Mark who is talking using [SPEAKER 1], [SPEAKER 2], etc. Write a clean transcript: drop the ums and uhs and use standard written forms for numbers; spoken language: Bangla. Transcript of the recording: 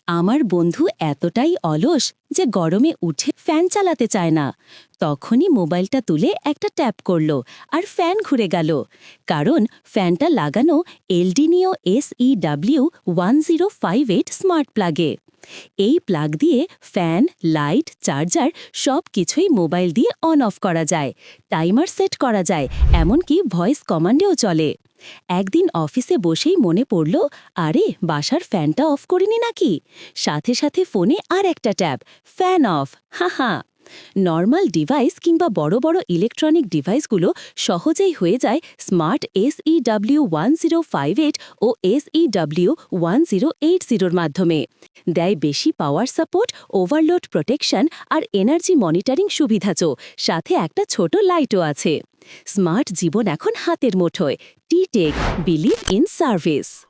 [SPEAKER 1] আমার বন্ধু এতটাই অলস যে গরমে উঠে ফ্যান চালাতে চায় না। তখনই মোবাইলটা তুলে একটা ট্যাপ করল আর ফ্যান ঘুরে গেল। কারণ ফ্যানটা লাগানো এলডিনিও SEW1058 স্মার্ট প্লাগে। এই প্লাগ দিয়ে ফ্যান, লাইট, চার্জার সব কিছুই মোবাইল দিয়ে অন অফ করা যায়, টাইমার সেট করা যায়, এমনকি ভয়েস কমান্ডেও চলে। একদিন অফিসে বসেই মনে পড়ল, আরে বাসার ফ্যানটা অফ করিনি নাকি। সাথে সাথে ফোনে আর একটা ট্যাব, ফ্যান অফ। হা। নর্মাল ডিভাইস কিংবা বড় বড় ইলেকট্রনিক ডিভাইসগুলো সহজেই হয়ে যায় স্মার্ট SEW1058 ও SEW1080 মাধ্যমে। দেয় বেশি পাওয়ার সাপোর্ট, ওভারলোড প্রোটেকশন আর এনার্জি মনিটরিং সুবিধাচও, সাথে একটা ছোট লাইটও আছে। স্মার্ট জীবন এখন হাতের মুঠোয়। টি-টেক, বিলিভ ইন সার্ভিস।